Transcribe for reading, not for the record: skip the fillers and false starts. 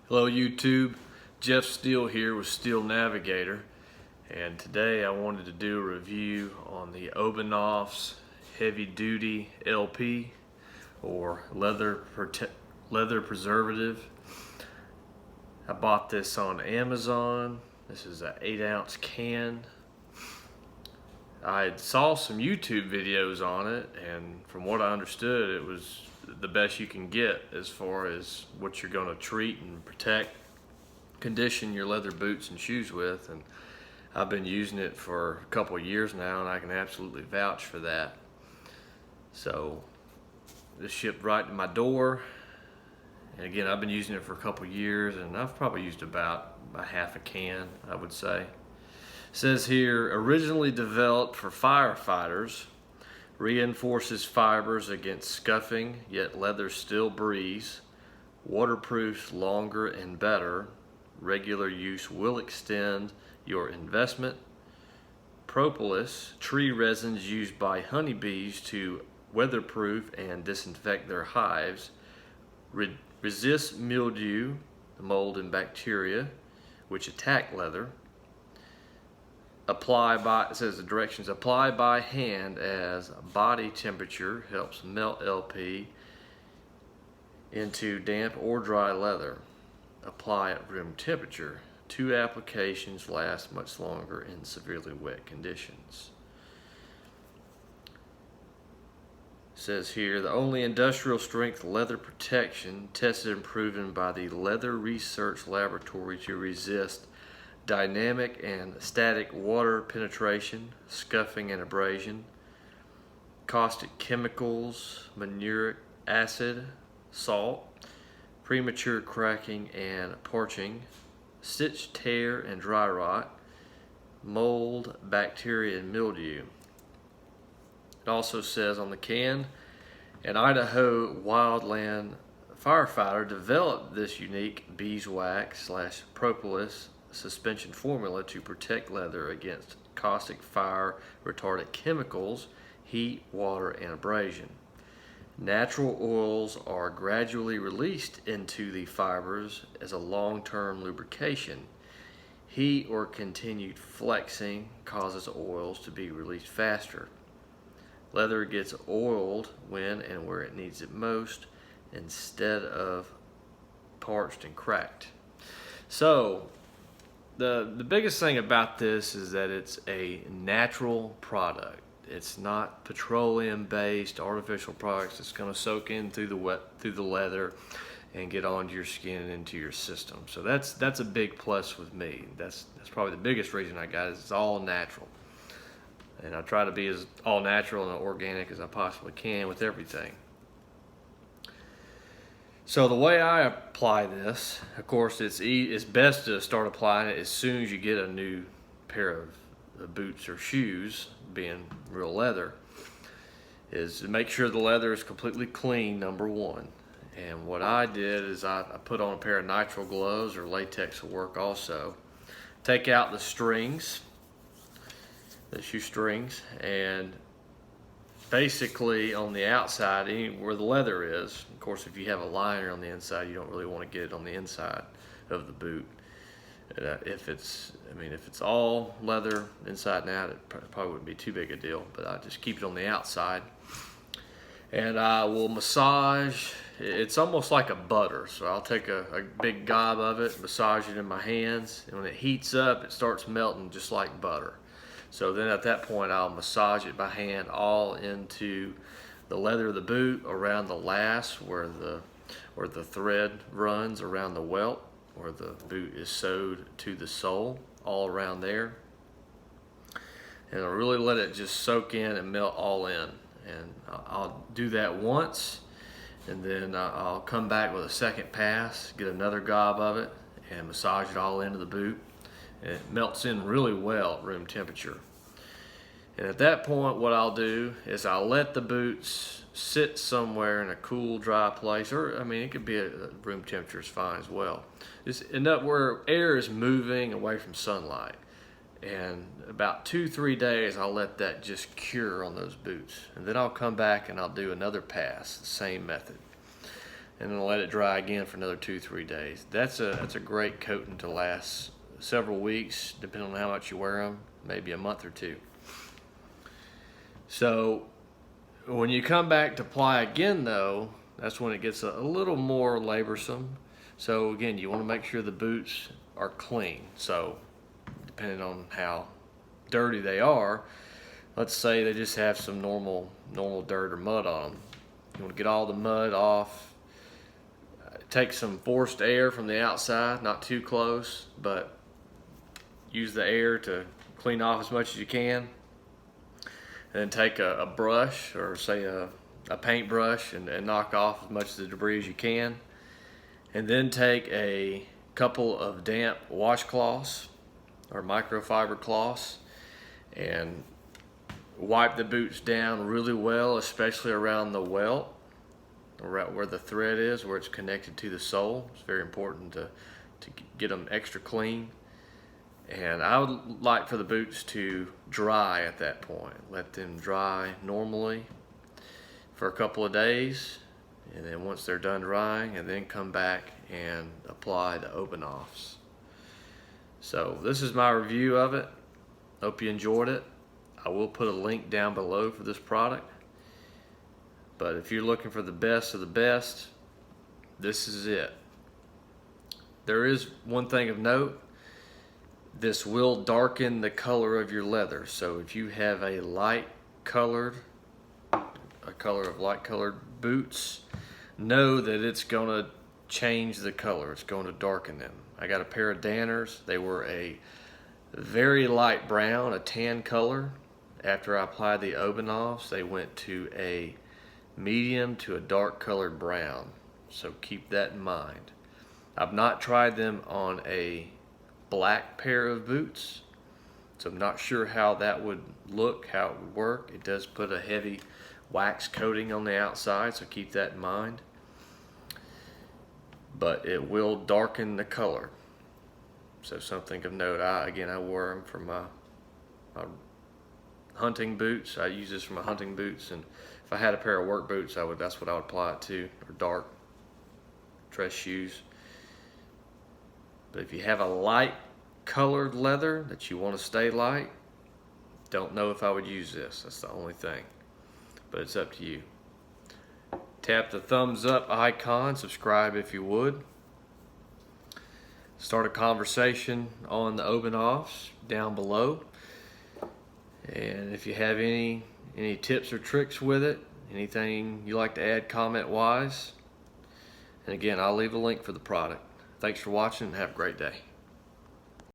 Hello YouTube, Jeff Steele here with SteelNavigator, and today I wanted to do a review on the Obenauf's heavy duty LP or leather preservative. I bought this on Amazon. This is an 8-ounce can. I saw some YouTube videos on it, and from what I understood, it was the best you can get as far as what you're going to treat and protect, condition your leather boots and shoes with. And I've been using it for a couple of years now, and I can absolutely vouch for that. So this shipped right to my door, and again, I've been using it for a couple of years, and I've probably used about half a can, I would say. It says here, originally developed for firefighters, reinforces fibers against scuffing, yet leather still breathes, waterproofs longer and better, regular use will extend your investment. Propolis, tree resins used by honeybees to weatherproof and disinfect their hives, resist mildew, mold and bacteria which attack leather. Apply by, it says the directions, apply by hand as body temperature helps melt LP into damp or dry leather. Apply at room temperature. 2 applications last much longer in severely wet conditions. It says here, the only industrial strength leather protection tested and proven by the Leather Research Laboratory to resist dynamic and static water penetration, scuffing and abrasion, caustic chemicals, manuric acid, salt, premature cracking and parching, stitch tear and dry rot, mold, bacteria and mildew. It also says on the can, an Idaho wildland firefighter developed this unique beeswax / propolis suspension formula to protect leather against caustic fire retardant chemicals, heat, water, and abrasion. Natural oils are gradually released into the fibers as a long-term lubrication. Heat or continued flexing causes oils to be released faster. Leather gets oiled when and where it needs it most instead of parched and cracked. So the biggest thing about this is that it's a natural product. It's not petroleum-based artificial products that's going to soak in through the leather and get onto your skin and into your system. So that's a big plus with me. That's probably the biggest reason I got it. It's all natural, and I try to be as all natural and organic as I possibly can with everything. So the way I apply this, of course, it's best to start applying it as soon as you get a new pair of boots or shoes, being real leather, is to make sure the leather is completely clean, number one. And what I did is I put on a pair of nitrile gloves, or latex will work also. Take out the strings, the shoe strings, and basically on the outside, where the leather is, of course, if you have a liner on the inside, you don't really want to get it on the inside of the boot. If it's all leather inside and out, it probably wouldn't be too big a deal, but I just keep it on the outside. And I will massage. It's almost like a butter, so I'll take a big gob of it, massage it in my hands, and when it heats up, it starts melting just like butter. So then at that point, I'll massage it by hand all into the leather of the boot, around the last where the thread runs around the welt, where the boot is sewed to the sole, all around there. And I'll really let it just soak in and melt all in. And I'll do that once, and then I'll come back with a second pass, get another gob of it, and massage it all into the boot. And it melts in really well at room temperature. And at that point, what I'll do is I'll let the boots sit somewhere in a cool, dry place, or it could be at room temperature is fine as well. Just enough where air is moving away from sunlight. And about 2-3 days, I'll let that just cure on those boots. And then I'll come back and I'll do another pass, the same method. and then let it dry again for another 2-3 days. That's a great coating to last several weeks, depending on how much you wear them, maybe a month or two. So when you come back to apply again though, that's when it gets a little more laborsome. So again, you want to make sure the boots are clean. So depending on how dirty they are, let's say they just have some normal dirt or mud on them. You want to get all the mud off. Take some forced air from the outside, not too close, but use the air to clean off as much as you can. And then take a brush, or say a paintbrush, and knock off as much of the debris as you can. And then take a couple of damp washcloths or microfiber cloths and wipe the boots down really well, especially around the welt, around where the thread is, where it's connected to the sole. It's very important to get them extra clean. And I would like for the boots to dry at that point. Let them dry normally for a couple of days, and then once they're done drying, and then come back and apply the Obenaufs. So this is my review of it. Hope you enjoyed it. I will put a link down below for this product. But if you're looking for the best of the best, this is it. There is one thing of note. This will darken the color of your leather. So if you have a color of light colored boots, know that it's gonna change the color. It's going to darken them. I got a pair of Danners. They were a very light brown, a tan color. After I applied the Obenaufs, they went to a medium to a dark colored brown. So keep that in mind. I've not tried them on a black pair of boots, so I'm not sure how that would look, how it would work. It does put a heavy wax coating on the outside, so keep that in mind. But it will darken the color. So something of note. I wore them for my hunting boots. I use this for my hunting boots, and if I had a pair of work boots, that's what I would apply it to, or dark dress shoes. But if you have a light colored leather that you want to stay light, don't know if I would use this. That's the only thing. But it's up to you. Tap the thumbs up icon, subscribe if you would. Start a conversation on the Obenaufs down below. And if you have any tips or tricks with it, anything you like to add comment wise, and again, I'll leave a link for the product. Thanks for watching and have a great day.